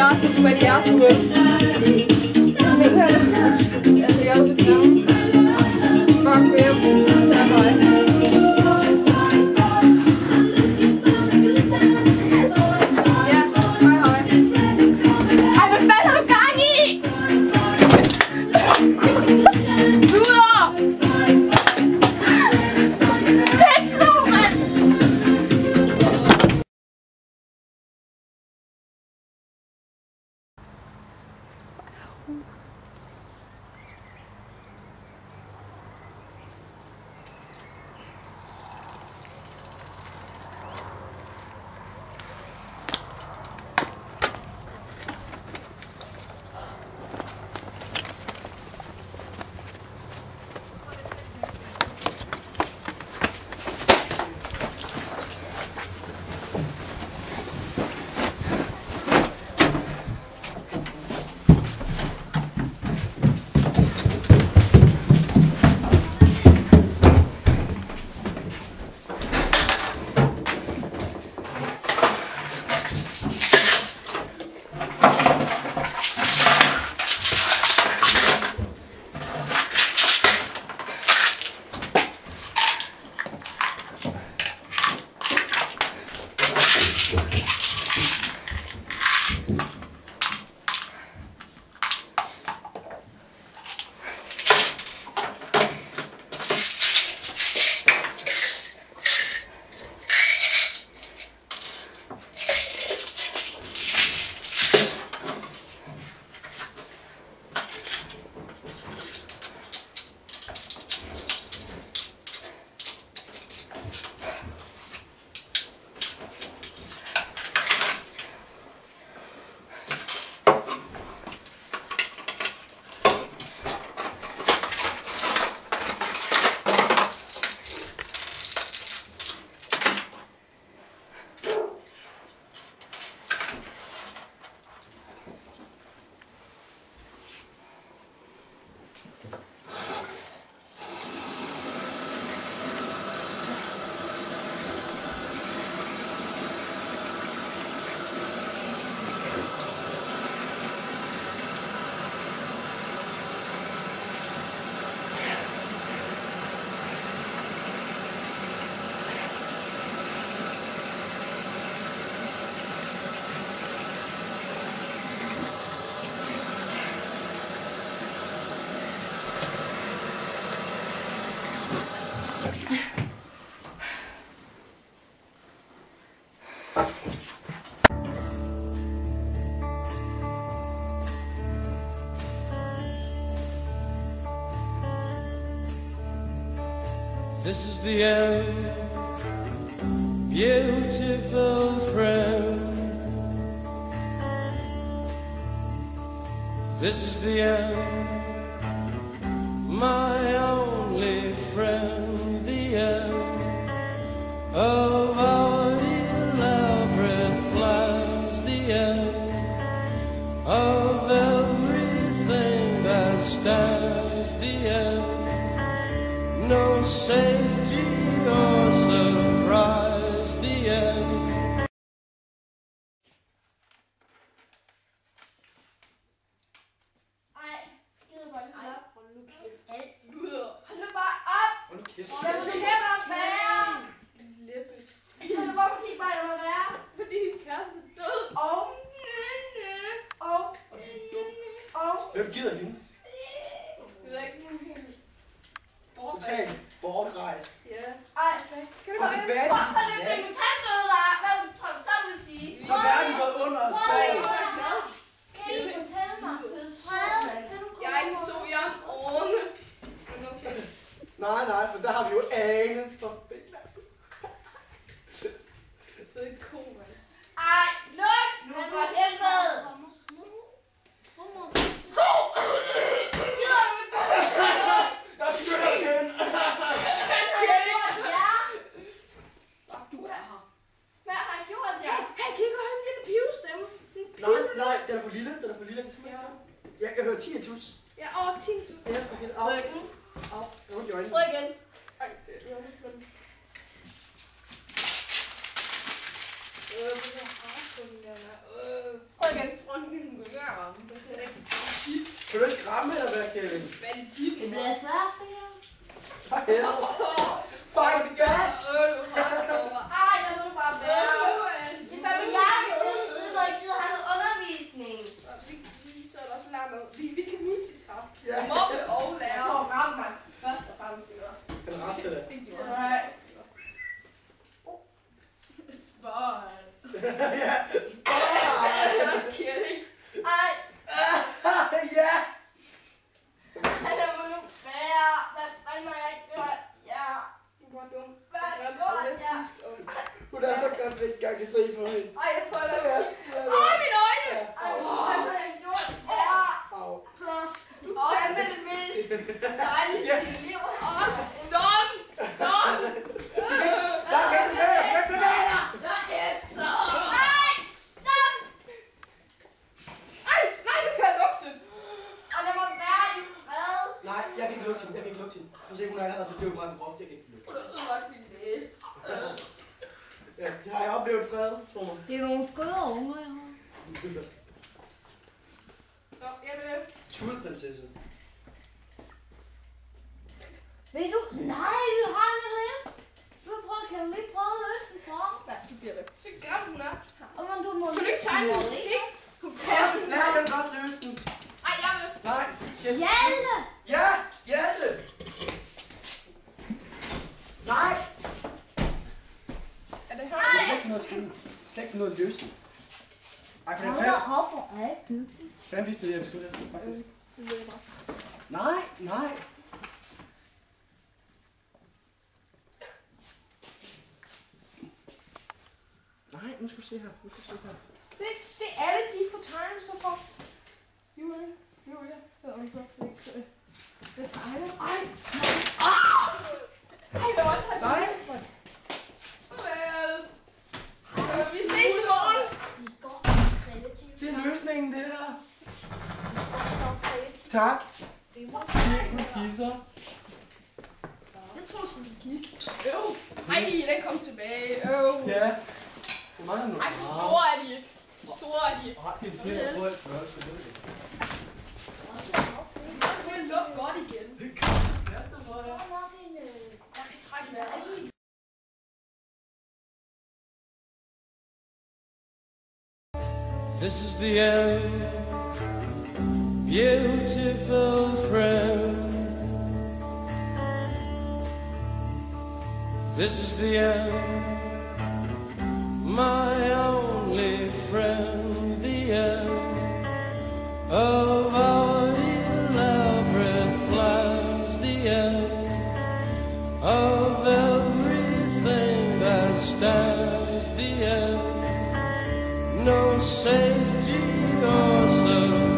Martin, hvad de er for noget. Altså, jeg er så glad. Bare gå hjem. This is the end, beautiful friend. This is the end, my only friend. The end of our elaborate plans. The end of everything that stands. The end. No safety or surprise, the end. Ej, gider bare lige op. Hold nu kæft. Hold nu bare op. Hold nu kæft. Lad mig kæft op være. Læppes. Så hvorfor kan I bare lade mig være? Fordi din kæreste er død. Og. Hvem gider hende? Det er ikke nogen helt. Totalt bortrejst. Ja. Ej, Skal du Kom bare tilbage til hvorfor dit det land. fik min tandbøde der? Hvad tror du så vil sige? Så er verden gået under og sov. Kan I fortælle mig? Jeg er ikke så, jeg er en orme. Men okay. Nej, for der har vi jo Ane for Bækladsen. Det er ikke cool, mand. Ej, luk nu for helvede. Så! Gider du ikke? Jeg skynder igen. Du er her. Hvad har jeg gjort jer? Hey, kan I godt have en lille pivestemme? Nej, den er for lille. Jeg hører 10 tus. Ja, over 10.000. Ja, for helvede. Au. Ryggen. Au. Jeg har ondt i øjnene. Ryggen. Ej, det er jo ikke sådan. Det er hardt, den der. Prøv igen. Jeg tror, den kan gå ikke ramme. Det er ikke Kan du ikke ramme, eller hvad, Kevin? bandit. Det bliver svært, det her. For helvede. Fuck that! Ej, jeg må bare være. Det er fandme jeg, når jeg gider have noget undervisning. Så er der også lært noget. Vi kan multitask. Ja. Mobbe og Jeg lære. får ramme mig. Først og fremmest, det gør. Han ramte det. Nej. Spot. Ja. Kidding. Ej, Ja. jeg må nu være. Hvad fanden har jeg gjort? Ja. Du var dum. Hvad Jeg gjorde er jeg? skisk. Hun er så godt, at jeg ikke engang kan se på hende. Ej, jeg tror, jeg Ja. lader mine øjne! Ej, hvad har jeg gjort? Ja. Au. Du er fandme det mest dejlige liv. Åh, stun! Stun! Der kan du være. Jeg kan være der. Jeg er så. Ej, stop. Ej, nej, du kan lugte den. Og det må være i fred. Nej, jeg kan ikke lugte hende. Jeg kan ikke lugte hende. Du ser, hun er allerede blevet meget for groft. Jeg kan ikke lugte Hun har ødelagt min næse. Ja, det har jeg oplevet fred, tror mig. Det er nogle skøre unger, jeg har. Nå, jeg vil... Tudprinsesse. Ved du? Nej, vi har en rim. Kan du lige prøve at løse den for? Nej, du bliver det. Så græm hun er. Men du må Kan du ikke tegne den? Ikke? Ja, jeg vil godt løse den. Ej, jeg vil. Nej. Hjalte! Ja, Hjalte. Nej. Er det her? Jeg skal ikke finde noget at skrive. Jeg skal ikke finde noget at løse den. Ej, for det er Hold færdigt. da op, hvor er det dygtig. Hvordan vidste du, at jeg ville skrive det? Faktisk. Det ved jeg bare. Nej, nej. Nej, nu skal du se her. Nu skal du se her. Se, det er alle de får tegnet så for. Julia. Det var ikke godt, ikke? Det tegner. Ej! Ej, det var tegnet. Nej. Farvel. Vi ses i morgen. I går kreativt. Det er løsningen, det her. Kreativt. Tak. Det var Hun teaser. Jeg tror sgu, det gik. Ej, den kom tilbage. Ja. Hvor mange er nu? Ej, så store er de ikke. Så store er de ikke. Ej, det er svært at få et spørgsmål. Det ved jeg. Nu kan lukke godt igen. nok en... Jeg kan trække vejret. This is the end, beautiful friend. This is the end, my only friend. The end of our elaborate plans. The end of everything that stands. The end. No safety or survival.